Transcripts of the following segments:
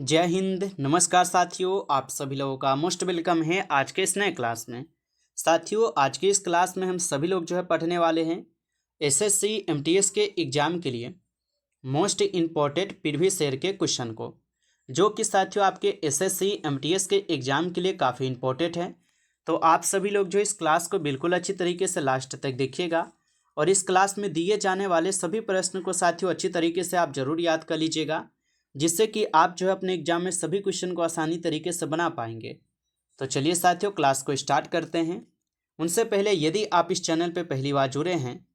जय हिंद। नमस्कार साथियों, आप सभी लोगों का मोस्ट वेलकम है आज के इस नए क्लास में। साथियों, आज के इस क्लास में हम सभी लोग जो है पढ़ने वाले हैं एसएससी एमटीएस के एग्ज़ाम के लिए मोस्ट इम्पॉर्टेंट प्रीवियस ईयर के क्वेश्चन को, जो कि साथियों आपके एसएससी एमटीएस के एग्ज़ाम के लिए काफ़ी इम्पोर्टेंट है। तो आप सभी लोग जो इस क्लास को बिल्कुल अच्छी तरीके से लास्ट तक देखिएगा और इस क्लास में दिए जाने वाले सभी प्रश्न को साथियों अच्छी तरीके से आप ज़रूर याद कर लीजिएगा, जिससे कि आप जो है अपने एग्जाम में सभी क्वेश्चन को आसानी तरीके से बना पाएंगे। तो चलिए साथियों, क्लास को स्टार्ट करते हैं। उनसे पहले यदि आप इस चैनल पर पहली बार जुड़े हैं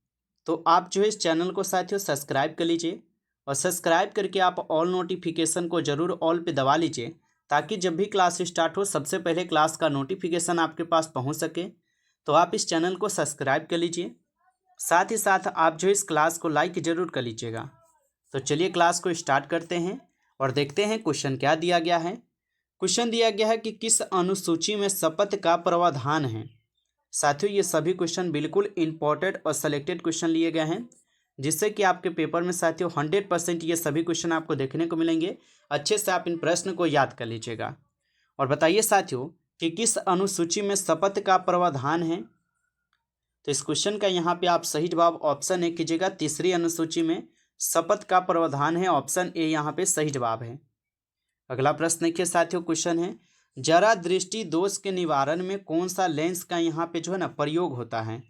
तो आप जो है इस चैनल को साथियों सब्सक्राइब कर लीजिए और सब्सक्राइब करके आप ऑल नोटिफिकेशन को ज़रूर ऑल पे दबा लीजिए, ताकि जब भी क्लास स्टार्ट हो सबसे पहले क्लास का नोटिफिकेशन आपके पास पहुंच सके। तो आप इस चैनल को सब्सक्राइब कर लीजिए, साथ ही साथ आप जो इस क्लास को लाइक ज़रूर कर लीजिएगा। तो चलिए क्लास को स्टार्ट करते हैं और देखते हैं क्वेश्चन क्या दिया गया है। क्वेश्चन दिया गया है कि किस अनुसूची में शपथ का प्रावधान है। साथियों, ये सभी क्वेश्चन बिल्कुल इंपॉर्टेंट और सेलेक्टेड क्वेश्चन लिए गए हैं, जिससे कि आपके पेपर में साथियों 100% ये सभी क्वेश्चन आपको देखने को मिलेंगे। अच्छे से आप इन प्रश्न को याद कर लीजिएगा और बताइए साथियों कि किस अनुसूची में शपथ का प्रावधान है। तो इस क्वेश्चन का यहाँ पे आप सही जवाब ऑप्शन ए कीजिएगा। तीसरी अनुसूची में शपथ का प्रावधान है, ऑप्शन ए यहाँ पे सही जवाब है। अगला प्रश्न देखिए साथियों, क्वेश्चन है जरा दृष्टि दोष के निवारण में कौन सा लेंस का यहाँ पे जो है ना प्रयोग होता है।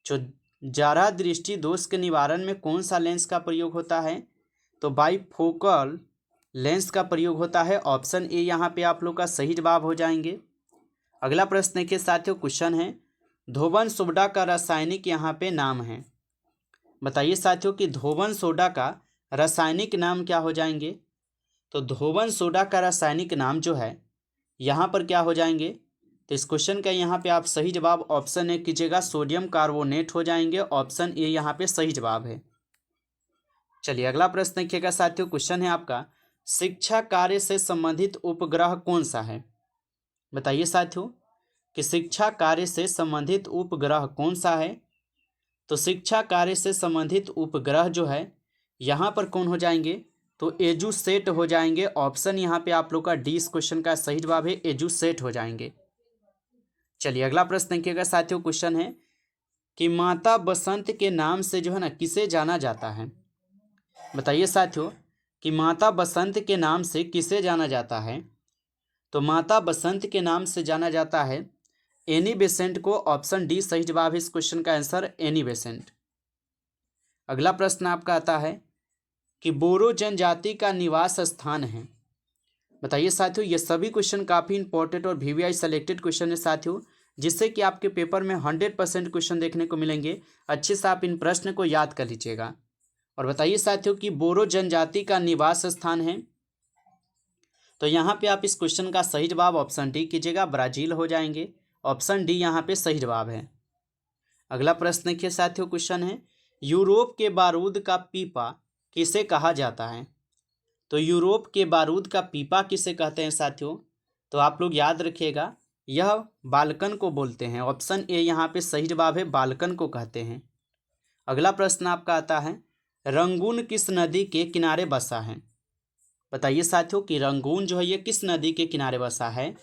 जो जरा दृष्टि दोष के निवारण में कौन सा लेंस का प्रयोग होता है, तो बाइफोकल लेंस का प्रयोग होता है, ऑप्शन ए यहाँ पे आप लोग का सही जवाब हो जाएंगे। अगला प्रश्न देखिए साथियों, क्वेश्चन है धोबन सोडा का रासायनिक यहाँ पे नाम है। बताइए साथियों कि धोबन सोडा का रासायनिक नाम क्या हो जाएंगे। तो धोबन सोडा का रासायनिक नाम जो है यहाँ पर क्या हो जाएंगे। तो इस क्वेश्चन का यहाँ पे आप सही जवाब ऑप्शन ए कीजिएगा, सोडियम कार्बोनेट हो जाएंगे, ऑप्शन ए यहाँ पे सही जवाब है। चलिए अगला प्रश्न देखिएगा साथियों, क्वेश्चन है आपका शिक्षा कार्य से संबंधित उपग्रह कौन सा है। बताइए साथियों कि शिक्षा कार्य से संबंधित उपग्रह कौन सा है। तो शिक्षा कार्य से संबंधित उपग्रह जो है यहाँ पर कौन हो जाएंगे, तो एजुसेट हो जाएंगे, ऑप्शन यहाँ पे आप लोग का डी इस क्वेश्चन का सही जवाब है, एजुसेट हो जाएंगे। चलिए अगला प्रश्न देखिएगा साथियों, क्वेश्चन है कि माता बसंत के नाम से जो है ना किसे जाना जाता है। बताइए साथियों कि माता बसंत के नाम से किसे जाना जाता है। तो माता बसंत के नाम से जाना जाता है एनी बेसेंट को, ऑप्शन डी सही जवाब है इस क्वेश्चन का आंसर, एनी बेसेंट। अगला प्रश्न आपका आता है कि बोरो जनजाति का निवास स्थान है। बताइए साथियों, ये सभी क्वेश्चन काफ़ी इंपॉर्टेंट और वीवीआई सेलेक्टेड क्वेश्चन है साथियों, जिससे कि आपके पेपर में 100% क्वेश्चन देखने को मिलेंगे। अच्छे से आप इन प्रश्न को याद कर लीजिएगा और बताइए साथियों कि बोरो जनजाति का निवास स्थान है। तो यहाँ पे आप इस क्वेश्चन का सही जवाब ऑप्शन डी कीजिएगा, ब्राज़ील हो जाएंगे, ऑप्शन डी यहाँ पे सही जवाब है। अगला प्रश्न देखिए साथियों, क्वेश्चन है यूरोप के बारूद का पीपा किसे कहा जाता है। तो यूरोप के बारूद का पीपा किसे कहते हैं साथियों, तो आप लोग याद रखिएगा यह बाल्कन को बोलते हैं, ऑप्शन ए यहाँ पे सही जवाब है, बाल्कन को कहते हैं। अगला प्रश्न आपका आता है रंगून किस नदी के किनारे बसा है। बताइए साथियों कि रंगून जो है ये किस नदी के किनारे बसा है।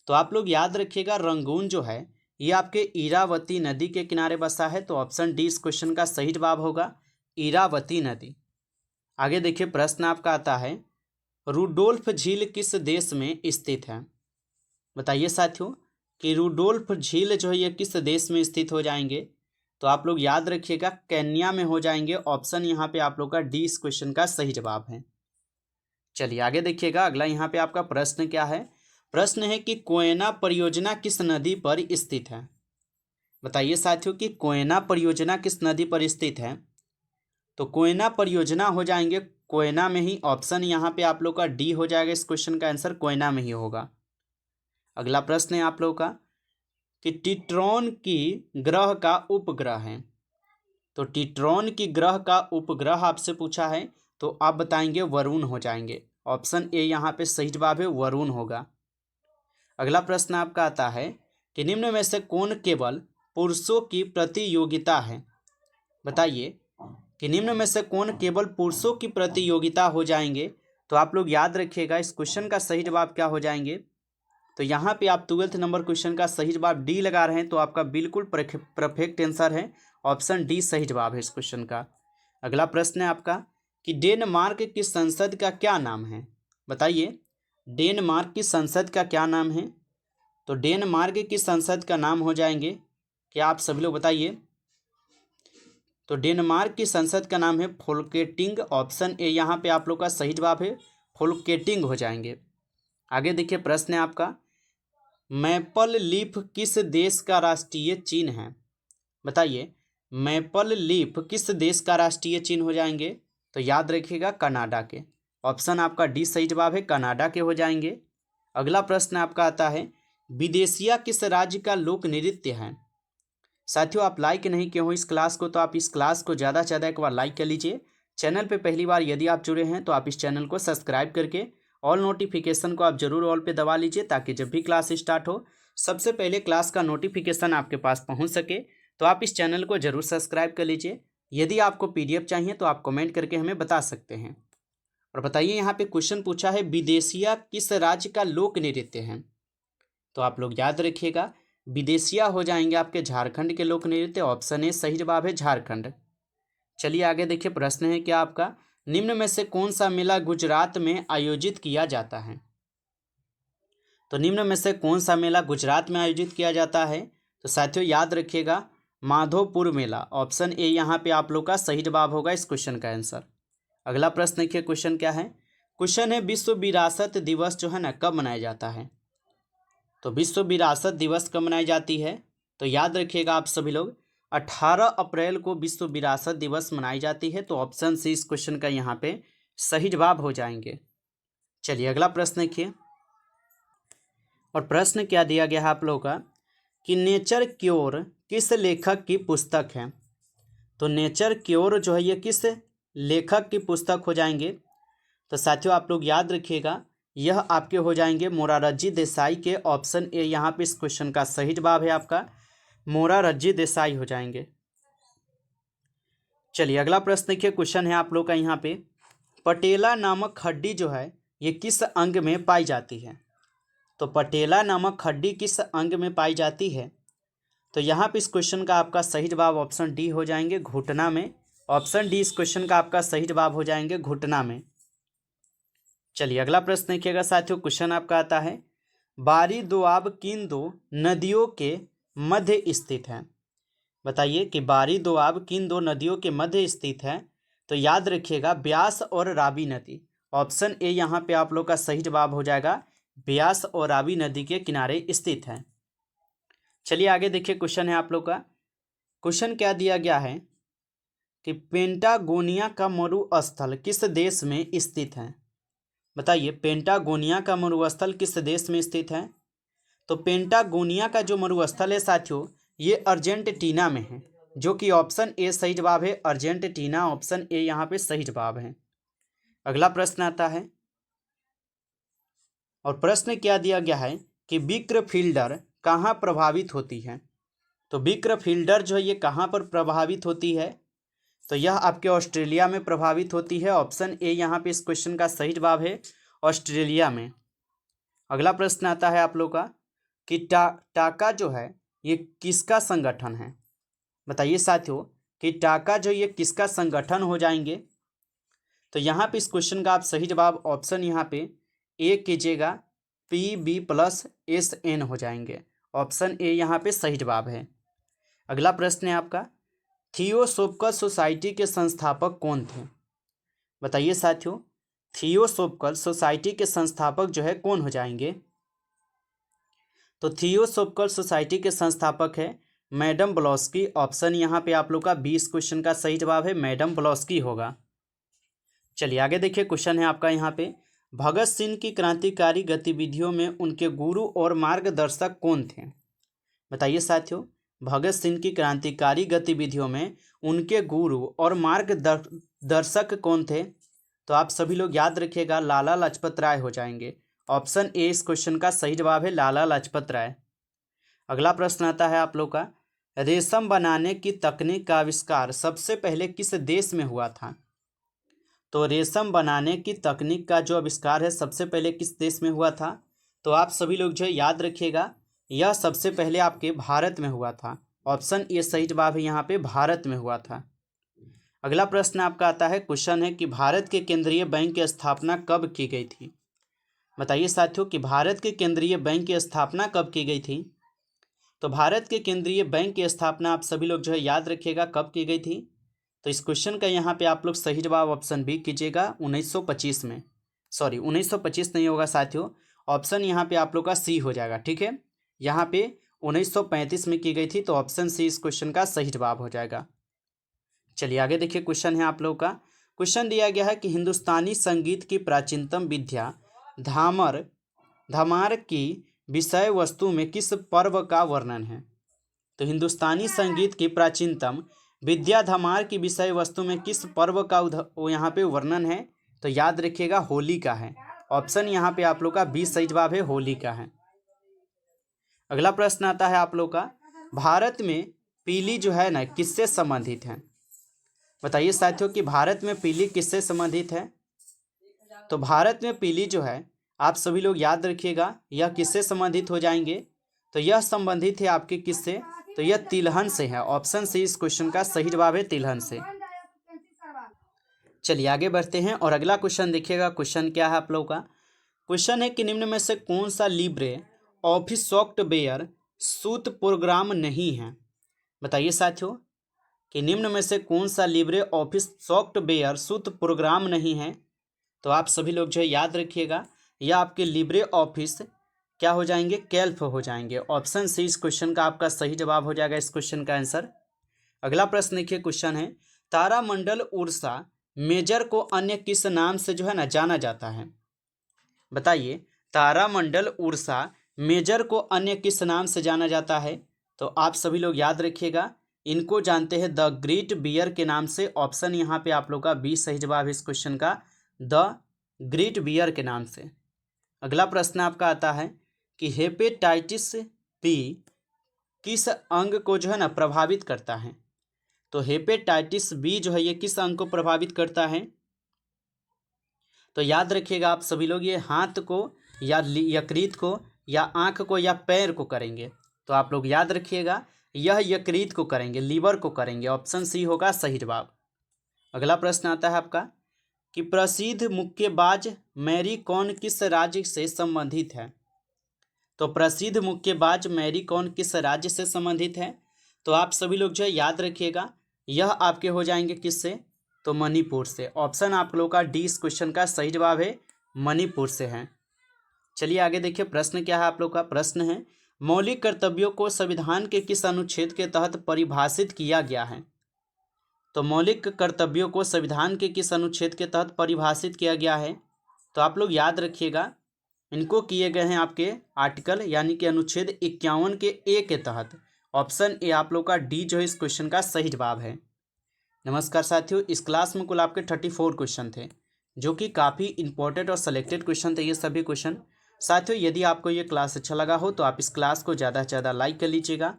तो आप लोग याद रखिएगा रंगून जो है ये आपके इरावती नदी के किनारे बसा है, तो ऑप्शन डी इस क्वेश्चन का सही जवाब होगा, इरावती नदी। आगे देखिए प्रश्न आपका आता है रूडोल्फ झील किस देश में स्थित है। बताइए साथियों कि रूडोल्फ झील जो है ये किस देश में स्थित हो जाएंगे। तो आप लोग याद रखिएगा केन्या में हो जाएंगे, ऑप्शन यहाँ पे आप लोग का डी इस क्वेश्चन का सही जवाब है। चलिए आगे देखिएगा, अगला यहाँ पे आपका प्रश्न क्या है। प्रश्न है कि कोयना परियोजना किस नदी पर स्थित है। बताइए साथियों कि कोयना परियोजना किस नदी पर स्थित है। तो कोयना परियोजना हो जाएंगे कोयना में ही, ऑप्शन यहाँ पे आप लोग का डी हो जाएगा, इस क्वेश्चन का आंसर कोयना में ही होगा। अगला प्रश्न है आप लोग का कि टिट्रॉन की ग्रह का उपग्रह है। तो टिट्रॉन की ग्रह का उपग्रह आपसे पूछा है, तो आप बताएंगे वरुण हो जाएंगे, ऑप्शन ए यहाँ पे सही जवाब है, वरुण होगा। अगला प्रश्न आपका आता है कि निम्न में से कौन केवल पुरुषों की प्रतियोगिता है। बताइए कि निम्न में से कौन केवल पुरुषों की प्रतियोगिता हो जाएंगे। तो आप लोग याद रखिएगा इस क्वेश्चन का सही जवाब क्या हो जाएंगे। तो यहाँ पे आप 12th नंबर क्वेश्चन का सही जवाब डी लगा रहे हैं, तो आपका बिल्कुल परफेक्ट आंसर है, ऑप्शन डी सही जवाब है इस क्वेश्चन का। अगला प्रश्न है आपका कि डेनमार्क की संसद का क्या नाम है। बताइए डेनमार्क की संसद का क्या नाम है। तो डेनमार्क की संसद का नाम हो जाएंगे, क्या आप सभी लोग बताइए। तो डेनमार्क की संसद का नाम है फोल्केटिंग, ऑप्शन ए यहाँ पे आप लोग का सही जवाब है, फोल्केटिंग हो जाएंगे। आगे देखिए प्रश्न है आपका, मैपल लीफ किस देश का राष्ट्रीय चिन्ह है। बताइए मैपल लीफ किस देश का राष्ट्रीय चिन्ह हो जाएंगे। तो याद रखिएगा कनाडा के, ऑप्शन आपका डी सही जवाब है, कनाडा के हो जाएंगे। अगला प्रश्न आपका आता है विदेशिया किस राज्य का लोक नृत्य है। साथियों आप लाइक नहीं किए हो इस क्लास को, तो आप इस क्लास को ज़्यादा से ज़्यादा एक बार लाइक कर लीजिए। चैनल पे पहली बार यदि आप जुड़े हैं तो आप इस चैनल को सब्सक्राइब करके ऑल नोटिफिकेशन को आप जरूर ऑल पे दबा लीजिए, ताकि जब भी क्लास स्टार्ट हो सबसे पहले क्लास का नोटिफिकेशन आपके पास पहुंच सके। तो आप इस चैनल को जरूर सब्सक्राइब कर लीजिए। यदि आपको PDF चाहिए तो आप कमेंट करके हमें बता सकते हैं। और बताइए यहाँ पे क्वेश्चन पूछा है विदेशिया किस राज्य का लोक नृत्य है। तो आप लोग याद रखिएगा विदेशिया हो जाएंगे आपके झारखंड के लोक नृत्य, ऑप्शन ए सही जवाब है झारखंड। चलिए आगे देखिए प्रश्न है क्या आपका, निम्न में से कौन सा मेला गुजरात में आयोजित किया जाता है। तो निम्न में से कौन सा मेला गुजरात में आयोजित किया जाता है। तो साथियों याद रखिएगा माधोपुर मेला, ऑप्शन ए यहाँ पे आप लोग का सही जवाब होगा इस क्वेश्चन का आंसर। अगला प्रश्न देखिए क्वेश्चन क्या है, क्वेश्चन है विश्व विरासत दिवस जो है ना कब मनाया जाता है। तो विश्व विरासत दिवस कब मनाई जाती है। तो याद रखिएगा आप सभी लोग 18 अप्रैल को विश्व विरासत दिवस मनाई जाती है, तो ऑप्शन सी इस क्वेश्चन का यहाँ पे सही जवाब हो जाएंगे। चलिए अगला प्रश्न देखिए, और प्रश्न क्या दिया गया है आप लोगों का कि नेचर क्योर किस लेखक की पुस्तक है। तो नेचर क्योर जो है ये किस लेखक की पुस्तक हो जाएंगे। तो साथियों आप लोग याद रखिएगा यह आपके हो जाएंगे मोरारजी देसाई के, ऑप्शन ए यहाँ पे इस क्वेश्चन का सही जवाब है आपका मोरारजी देसाई हो जाएंगे। चलिए अगला प्रश्न देखिए, क्वेश्चन है आप लोग का यहाँ पे पटेला नामक हड्डी जो है ये किस अंग में पाई जाती है। तो पटेला नामक हड्डी किस अंग में पाई जाती है। तो यहाँ पे इस क्वेश्चन का आपका सही जवाब ऑप्शन डी हो जाएंगे घुटना में, ऑप्शन डी इस क्वेश्चन का आपका सही जवाब हो जाएंगे घुटना में। चलिए अगला प्रश्न देखिएगा साथियों, क्वेश्चन आपका आता है बारी दोआब किन दो नदियों के मध्य स्थित है। बताइए कि बारी दोआब किन दो नदियों के मध्य स्थित है। तो याद रखिएगा ब्यास और रावी नदी, ऑप्शन ए यहाँ पे आप लोग का सही जवाब हो जाएगा ब्यास और रावी नदी के किनारे स्थित है। चलिए आगे देखिए क्वेश्चन है आप लोग का, क्वेश्चन क्या दिया गया है कि पेंटागोनिया का मरुस्थल किस देश में स्थित है। बताइए पेंटागोनिया का मरुस्थल किस देश में स्थित है। तो पेंटागोनिया का जो मरुस्थल है साथियों ये अर्जेंटीना में है, जो कि ऑप्शन ए सही जवाब है अर्जेंटीना, ऑप्शन ए यहाँ पे सही जवाब है। अगला प्रश्न आता है, और प्रश्न क्या दिया गया है कि विक्र फील्डर कहाँ प्रभावित होती है। तो विक्र फील्डर जो है ये कहाँ पर प्रभावित होती है। तो यह आपके ऑस्ट्रेलिया में प्रभावित होती है, ऑप्शन ए यहाँ पे इस क्वेश्चन का सही जवाब है ऑस्ट्रेलिया में। अगला प्रश्न आता है आप लोग का कि टाका जो है ये किसका संगठन है। बताइए साथियों कि टाका जो ये किसका संगठन हो जाएंगे। तो यहाँ पे इस क्वेश्चन का आप सही जवाब ऑप्शन यहाँ पे ए कीजिएगा PB+SN हो जाएंगे, ऑप्शन ए यहाँ पे सही जवाब है। अगला प्रश्न है आपका थियोसोफिकल सोसाइटी के संस्थापक कौन थे। बताइए साथियों थियोसोफिकल सोसाइटी के संस्थापक जो है कौन हो जाएंगे। तो थियोसोफिकल सोसाइटी के संस्थापक है मैडम ब्लॉस्की, ऑप्शन यहाँ पे आप लोग का 20 क्वेश्चन का सही जवाब है मैडम ब्लॉस्की होगा। चलिए आगे देखिए क्वेश्चन है आपका यहाँ पे भगत सिंह की क्रांतिकारी गतिविधियों में उनके गुरु और मार्गदर्शक कौन थे। बताइए साथियों भगत सिंह की क्रांतिकारी गतिविधियों में उनके गुरु और मार्गदर्शक कौन थे। तो आप सभी लोग याद रखिएगा लाला लाजपत राय हो जाएंगे, ऑप्शन ए इस क्वेश्चन का सही जवाब है लाला लाजपत राय। अगला प्रश्न आता है आप लोग का रेशम बनाने की तकनीक का आविष्कार सबसे पहले किस देश में हुआ था। तो रेशम बनाने की तकनीक का जो आविष्कार है सबसे पहले किस देश में हुआ था? तो आप सभी लोग जो है याद रखिएगा, यह सबसे पहले आपके भारत में हुआ था। ऑप्शन ए सही जवाब है, यहाँ पे भारत में हुआ था। अगला प्रश्न आपका आता है, क्वेश्चन है कि भारत के केंद्रीय बैंक की स्थापना कब की गई थी? बताइए साथियों कि भारत के केंद्रीय बैंक की स्थापना कब की गई थी? तो भारत के केंद्रीय बैंक की स्थापना आप सभी लोग जो है याद रखिएगा कब की गई थी? तो इस क्वेश्चन का यहाँ पे आप लोग सही जवाब ऑप्शन बी कीजिएगा, 1925 में। सॉरी 1925 नहीं होगा साथियों, ऑप्शन यहाँ पे आप लोग का सी हो जाएगा, ठीक है। यहाँ पे 1935 में की गई थी, तो ऑप्शन सी इस क्वेश्चन का सही जवाब हो जाएगा। चलिए आगे देखिए, क्वेश्चन है आप लोग का। क्वेश्चन दिया गया है कि हिंदुस्तानी संगीत की प्राचीनतम विद्या धमार की विषय वस्तु में किस पर्व का वर्णन है? तो हिंदुस्तानी संगीत की प्राचीनतम विद्या धमार की विषय वस्तु में किस पर्व का यहाँ पे वर्णन है? तो याद रखिएगा होली का है। ऑप्शन यहाँ पे आप लोग का बी सही जवाब है, होली का है। अगला प्रश्न आता है आप लोग का, भारत में पीली जो है ना किससे संबंधित है? बताइए साथियों कि भारत में पीली किससे संबंधित है? तो भारत में पीली जो है आप सभी लोग याद रखिएगा, यह किससे संबंधित हो जाएंगे? तो यह संबंधित है आपके किससे? तो यह तिलहन से है। ऑप्शन सी इस क्वेश्चन का सही जवाब है, तिलहन से। चलिए आगे बढ़ते हैं और अगला क्वेश्चन देखिएगा। क्वेश्चन क्या है आप लोग का? क्वेश्चन है कि निम्न में से कौन सा LibreOffice software suite program नहीं है? बताइए साथियों कि निम्न में से कौन सा LibreOffice software suite program नहीं है? तो आप सभी लोग जो है याद रखिएगा, यह आपके लिब्रे ऑफिस क्या हो जाएंगे? कैल्फ हो जाएंगे। ऑप्शन सी इस क्वेश्चन का आपका सही जवाब हो जाएगा, इस क्वेश्चन का आंसर। अगला प्रश्न देखिए, क्वेश्चन है तारामंडल उर्सा मेजर को अन्य किस नाम से जो है ना जाना जाता है? बताइए तारामंडल उर्सा मेजर को अन्य किस नाम से जाना जाता है? तो आप सभी लोग याद रखिएगा, इनको जानते हैं द ग्रेट बियर के नाम से। ऑप्शन यहाँ पे आप लोग का बी सही जवाब है इस क्वेश्चन का, द ग्रेट बियर के नाम से। अगला प्रश्न आपका आता है कि हेपेटाइटिस बी किस अंग को जो है ना प्रभावित करता है? तो हेपेटाइटिस बी जो है ये किस अंग को प्रभावित करता है? तो याद रखिएगा आप सभी लोग, ये हाथ को या यकृत को या आंख को या पैर को करेंगे। तो आप लोग याद रखिएगा, यह यकृत को करेंगे, लीवर को करेंगे। ऑप्शन सी होगा सही जवाब। अगला प्रश्न आता है आपका कि प्रसिद्ध मुक्केबाज मैरी कॉम किस राज्य से संबंधित है? तो प्रसिद्ध मुक्केबाज मैरी कॉम किस राज्य से संबंधित है? तो आप सभी लोग जो है याद रखिएगा, यह आपके हो जाएंगे किससे? तो मणिपुर से। ऑप्शन आप लोग का डी इस क्वेश्चन का सही जवाब है, मणिपुर से है। चलिए आगे देखिए, प्रश्न क्या है आप लोग का? प्रश्न है मौलिक कर्तव्यों को संविधान के किस अनुच्छेद के तहत परिभाषित किया गया है? तो मौलिक कर्तव्यों को संविधान के किस अनुच्छेद के तहत परिभाषित किया गया है? तो आप लोग याद रखिएगा, इनको किए गए हैं आपके आर्टिकल यानी कि अनुच्छेद 51 के ए के तहत। ऑप्शन ए आप लोग का डी जो है इस क्वेश्चन का सही जवाब है। नमस्कार साथियों, इस क्लास में कुल आपके 34 क्वेश्चन थे, जो कि काफ़ी इंपॉर्टेंट और सेलेक्टेड क्वेश्चन थे ये सभी क्वेश्चन। साथियों यदि आपको ये क्लास अच्छा लगा हो तो आप इस क्लास को ज़्यादा से ज़्यादा लाइक कर लीजिएगा।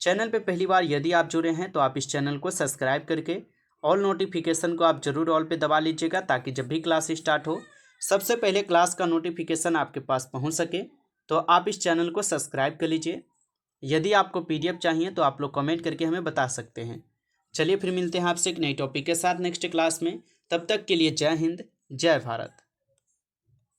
चैनल पे पहली बार यदि आप जुड़े हैं तो आप इस चैनल को सब्सक्राइब करके ऑल नोटिफिकेशन को आप जरूर ऑल पे दबा लीजिएगा, ताकि जब भी क्लास स्टार्ट हो सबसे पहले क्लास का नोटिफिकेशन आपके पास पहुंच सके। तो आप इस चैनल को सब्सक्राइब कर लीजिए। यदि आपको PDF चाहिए तो आप लोग कमेंट करके हमें बता सकते हैं। चलिए फिर मिलते हैं आपसे एक नई टॉपिक के साथ नेक्स्ट क्लास में। तब तक के लिए जय हिंद, जय भारत।